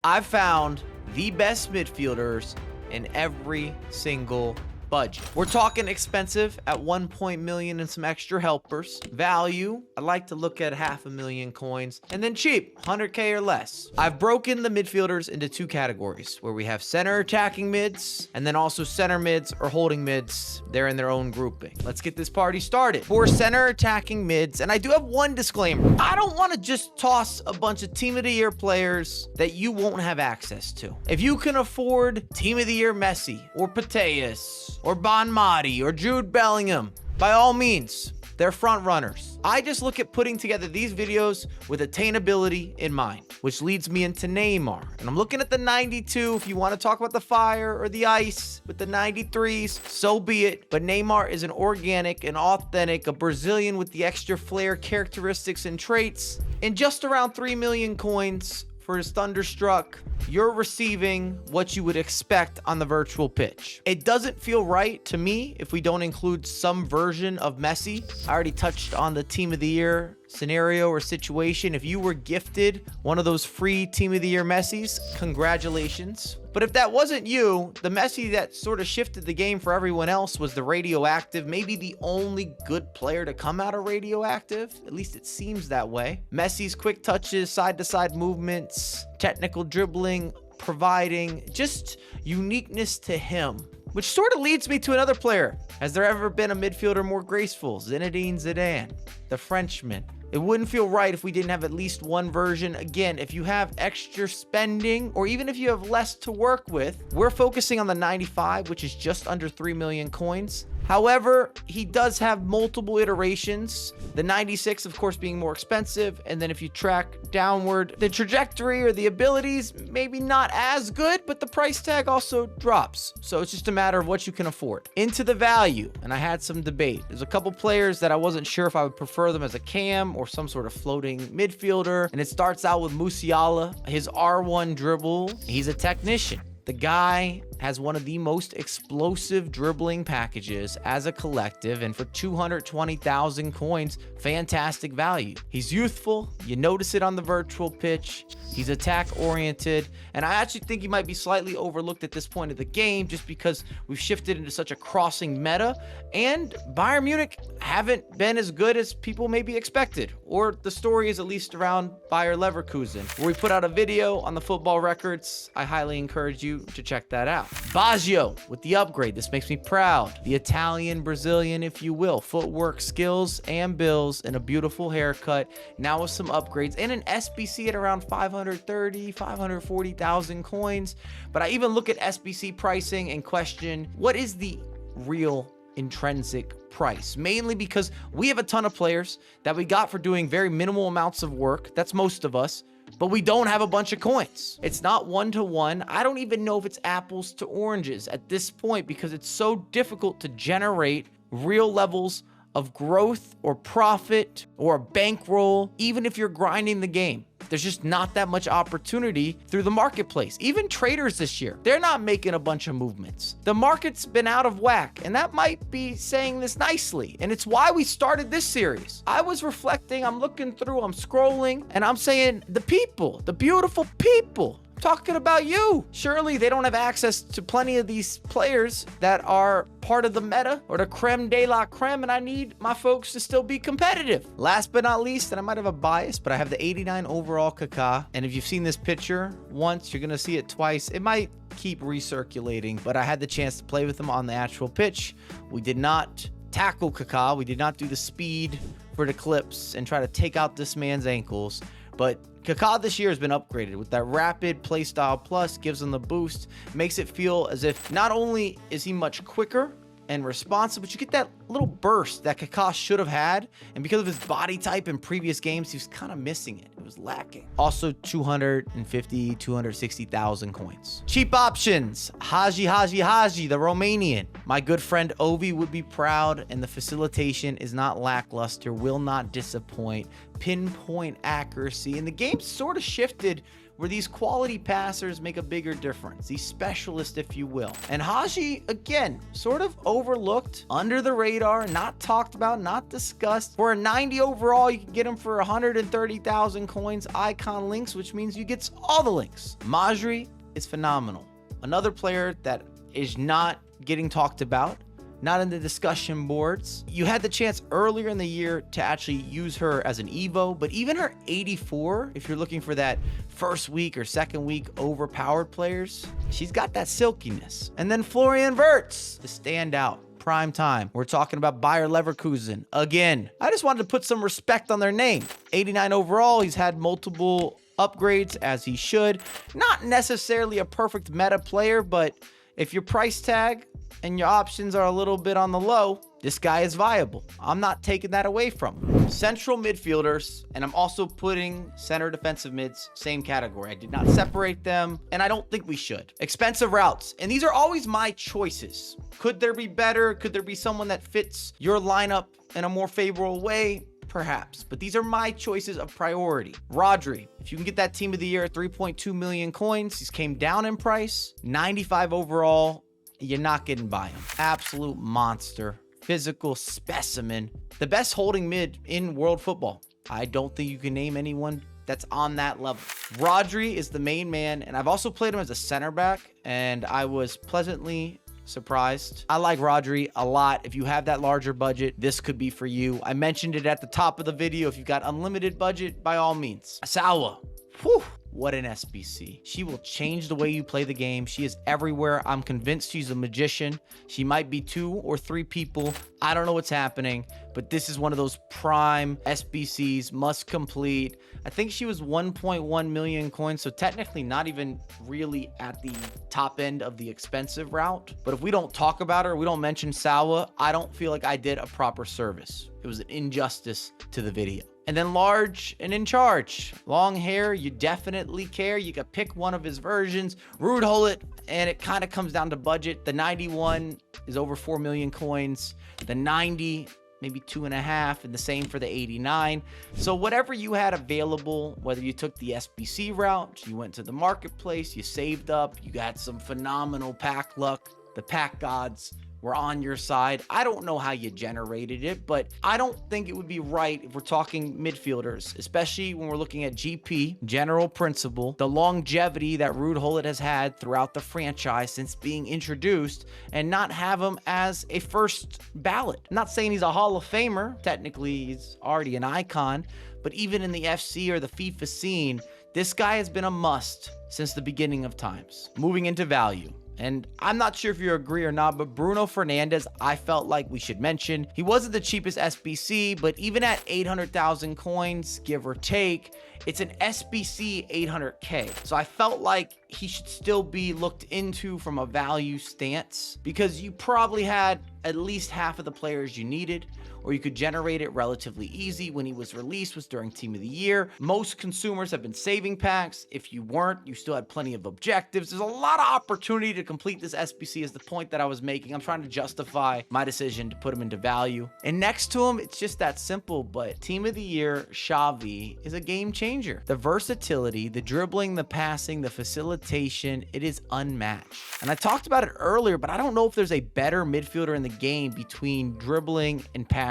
I've found the best midfielders in every single budget. We're talking expensive at 1 million and some extra helpers. Value, I like to look at 500,000 coins. And then cheap, 100K or less. I've broken the midfielders into two categories where we have center attacking mids and then also center mids or holding mids. They're in their own grouping. Let's get this party started. For center attacking mids, and I do have one disclaimer. I don't want to just toss a bunch of team of the year players that you won't have access to. If you can afford team of the year Messi or Pateas or Bonmati or Jude Bellingham, by all means, they're front runners. I just look at putting together these videos with attainability in mind, which leads me into Neymar. And I'm looking at the 92. If you want to talk about the fire or the ice with the 93s, so be it. But Neymar is an organic and authentic, a Brazilian with the extra flair, characteristics, and traits. In just around 3 million coins for his Thunderstruck, you're receiving what you would expect on the virtual pitch. It doesn't feel right to me if we don't include some version of Messi. I already touched on the team of the year scenario or situation. If you were gifted one of those free team of the year Messis, congratulations. But if that wasn't you, the Messi that sort of shifted the game for everyone else was the radioactive, maybe the only good player to come out of radioactive. At least it seems that way. Messi's quick touches, side-to-side movements, technical dribbling, providing just uniqueness to him. Which sort of leads me to another player. Has there ever been a midfielder more graceful? Zinedine Zidane, the Frenchman. It wouldn't feel right if we didn't have at least one version. Again, if you have extra spending or even if you have less to work with, we're focusing on the 95, which is just under 3 million coins. However, he does have multiple iterations. The 96, of course, being more expensive. And then if you track downward, the trajectory or the abilities, maybe not as good, but the price tag also drops. So it's just a matter of what you can afford. Into the value, and I had some debate. There's a couple players that I wasn't sure if I would prefer them as a cam or some sort of floating midfielder. And it starts out with Musiala, his R1 dribble. He's a technician. The guy has one of the most explosive dribbling packages as a collective, and for 220,000 coins, fantastic value. He's youthful. You notice it on the virtual pitch. He's attack-oriented, and I actually think he might be slightly overlooked at this point of the game just because we've shifted into such a crossing meta, and Bayern Munich haven't been as good as people maybe expected, or the story is at least around Bayer Leverkusen, where we put out a video on the football records. I highly encourage you to check that out. Baggio with the upgrade. This makes me proud. The Italian Brazilian, if you will. Footwork, skills, and bills, and a beautiful haircut. Now with some upgrades and an SBC at around 530, 540,000 coins. But I even look at SBC pricing and question, what is the real intrinsic price? Mainly because we have a ton of players that we got for doing very minimal amounts of work. That's most of us. But we don't have a bunch of coins. It's not one-to-one. I don't even know if it's apples to oranges at this point because it's so difficult to generate real levels of growth or profit or a bankroll, even if you're grinding the game. There's just not that much opportunity through the marketplace. Even traders this year, they're not making a bunch of movements. The market's been out of whack, and that might be saying this nicely. And it's why we started this series. I was reflecting, I'm looking through, I'm scrolling, and I'm saying the people, the beautiful people. Talking about you. Surely they don't have access to plenty of these players that are part of the meta or the creme de la creme, and I need my folks to still be competitive. Last but not least, and I might have a bias, but I have the 89 overall Kaká, and if you've seen this picture once, you're gonna see it twice. It might keep recirculating, but I had the chance to play with him on the actual pitch. We did not tackle Kaká. We did not do the speed for the clips and try to take out this man's ankles. But Kaká this year has been upgraded with that rapid playstyle plus, gives him the boost, makes it feel as if not only is he much quicker and responsive, but you get that little burst that Kaká should have had. And because of his body type in previous games, he was kind of missing it. It was lacking. Also 250, 260,000 coins. Cheap options. Haji, the Romanian. My good friend Ovi would be proud, and the facilitation is not lackluster, will not disappoint. Pinpoint accuracy. And the game sort of shifted where these quality passers make a bigger difference, these specialists, if you will. And Haji, again, sort of overlooked, under the radar, not talked about, not discussed. For a 90 overall, you can get him for 130,000 coins, icon links, which means you get all the links. Majri is phenomenal. Another player that is not getting talked about, not in the discussion boards. You had the chance earlier in the year to actually use her as an Evo, but even her 84, if you're looking for that first week or second week overpowered players, she's got that silkiness. And then Florian Wirtz, the standout. Prime time. We're talking about Bayer Leverkusen again. I just wanted to put some respect on their name. 89 overall. He's had multiple upgrades, as he should. Not necessarily a perfect meta player, but if your price tag and your options are a little bit on the low, this guy is viable. I'm not taking that away from him. Central midfielders, and I'm also putting center defensive mids, same category. I did not separate them, and I don't think we should. Expensive routes, and these are always my choices. Could there be better? Could there be someone that fits your lineup in a more favorable way? Perhaps, but these are my choices of priority. Rodri, if you can get that team of the year at 3.2 million coins, he's came down in price, 95 overall. You're not getting by him. Absolute monster, physical specimen, the best holding mid in world football. I don't think you can name anyone that's on that level. Rodri is the main man, and I've also played him as a center back, and I was pleasantly surprised. I like Rodri a lot. If you have that larger budget, this could be for you. I mentioned it at the top of the video. If you've got unlimited budget, by all means. Sawa, whew, what an SBC. She will change the way you play the game. She is everywhere. I'm convinced she's a magician. She might be 2 or 3 people. I don't know what's happening, but this is one of those prime SBCs, must complete. I think she was 1.1 million coins, so technically not even really at the top end of the expensive route. But if we don't talk about her, we don't mention Sawa, I don't feel like I did a proper service. It was an injustice to the video. And then large and in charge. Long hair, you definitely care. You can pick one of his versions. Ruud Gullit, and it kind of comes down to budget. The 91 is over 4 million coins. The 90, maybe 2.5, and the same for the 89. So whatever you had available, whether you took the SBC route, you went to the marketplace, you saved up, you got some phenomenal pack luck, the pack gods were on your side. I don't know how you generated it, but I don't think it would be right if we're talking midfielders, especially when we're looking at GP, general principle, the longevity that Ruud Gullit has had throughout the franchise since being introduced, and not have him as a first ballot. I'm not saying he's a Hall of Famer. Technically, he's already an icon, but even in the FC or the FIFA scene, this guy has been a must since the beginning of times. Moving into value. And I'm not sure if you agree or not, but Bruno Fernandes, I felt like we should mention. He wasn't the cheapest SBC, but even at 800,000 coins, give or take, it's an SBC 800K. So I felt like he should still be looked into from a value stance, because you probably had at least half of the players you needed, or you could generate it relatively easy. When he was released was during Team of the Year. Most consumers have been saving packs. If you weren't, you still had plenty of objectives. There's a lot of opportunity to complete this SBC is the point that I was making. I'm trying to justify my decision to put him into value. And next to him, it's just that simple, but Team of the Year, Xavi, is a game changer. The versatility, the dribbling, the passing, the facilitation, it is unmatched. And I talked about it earlier, but I don't know if there's a better midfielder in the game between dribbling and passing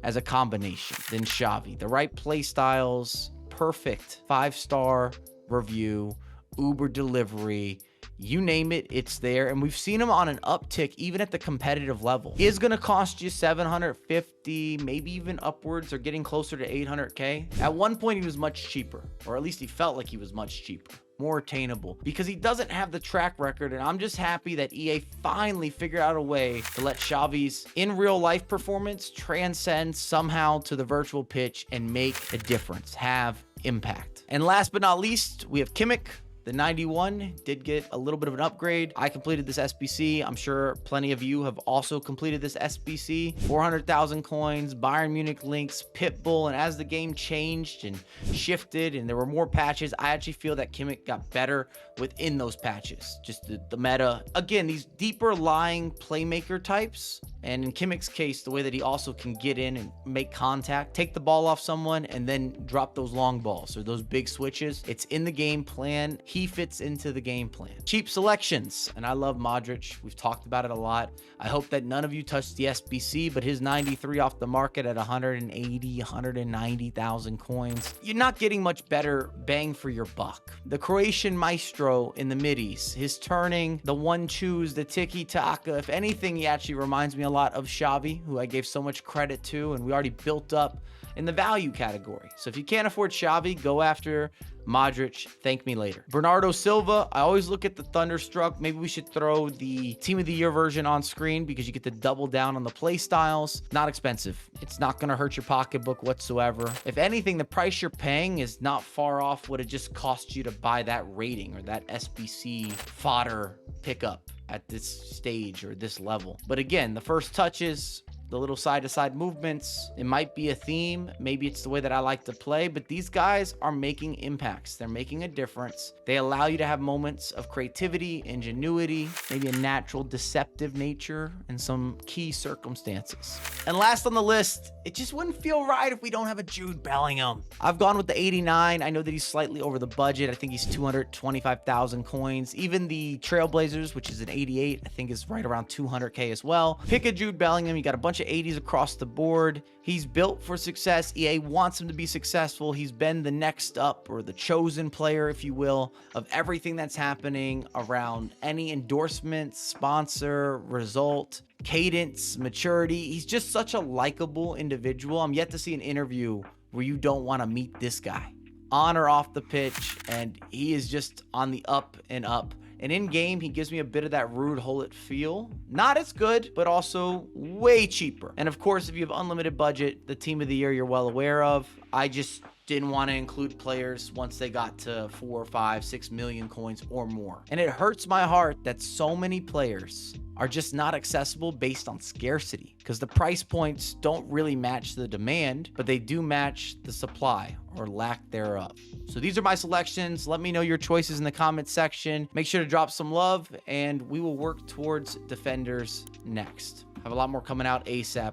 as a combination than Xavi. The right play styles, perfect 5-star review, Uber delivery, you name it, it's there. And we've seen him on an uptick even at the competitive level. He is going to cost you 750, maybe even upwards or getting closer to 800K. At one point he was much cheaper, or at least he felt like he was much cheaper, more attainable, because he doesn't have the track record. And I'm just happy that EA finally figured out a way to let Xavi's in real life performance transcend somehow to the virtual pitch and make a difference, have impact. And last but not least, we have Kimmich. The 91 did get a little bit of an upgrade. I completed this SBC. I'm sure plenty of you have also completed this SBC. 400,000 coins, Bayern Munich links, Pitbull, and as the game changed and shifted and there were more patches, I actually feel that Kimmich got better within those patches. Just the meta. Again, these deeper lying playmaker types, and in Kimmich's case, the way that he also can get in and make contact, take the ball off someone, and then drop those long balls or those big switches. It's in the game plan. He fits into the game plan. Cheap selections, and I love Modric. We've talked about it a lot. I hope that none of you touched the SBC, but his 93 off the market at 180, 190,000 coins. You're not getting much better bang for your buck. The Croatian maestro in the middies, his turning, the 1-2s, the tiki-taka. If anything, he actually reminds me a lot of Xavi, who I gave so much credit to, and we already built up in the value category. So if you can't afford Xavi, go after Modric. Thank me later. Bernardo Silva, I always look at the Thunderstruck. Maybe we should throw the Team of the Year version on screen because you get to double down on the play styles. Not expensive. It's not going to hurt your pocketbook whatsoever. If anything, the price you're paying is not far off what it just cost you to buy that rating or that SBC fodder pickup at this stage or this level. But again, the first touches, the little side-to-side movements, it might be a theme. Maybe it's the way that I like to play, but these guys are making impacts. They're making a difference. They allow you to have moments of creativity, ingenuity, maybe a natural deceptive nature in some key circumstances. And last on the list, it just wouldn't feel right if we don't have a Jude Bellingham. I've gone with the 89. I know that he's slightly over the budget. I think he's 225,000 coins. Even the Trailblazers, which is an 88, I think is right around 200K as well. Pick a Jude Bellingham. You got a bunch of 80s across the board. He's built for success. EA wants him to be successful. He's been the next up, or the chosen player, if you will, of everything that's happening around any endorsement, sponsor, result, cadence, maturity. He's just such a likable individual. I'm yet to see an interview where you don't want to meet this guy, on or off the pitch, and he is just on the up and up. And in game, he gives me a bit of that Ruud Gullit feel. Not as good, but also way cheaper. And of course, if you have unlimited budget, the Team of the Year you're well aware of. I just didn't want to include players once they got to 4, 5, 6 million coins or more. And it hurts my heart that so many players are just not accessible based on scarcity, because the price points don't really match the demand, but they do match the supply or lack thereof. So these are my selections. Let me know your choices in the comment section. Make sure to drop some love, and we will work towards defenders next. Have a lot more coming out ASAP.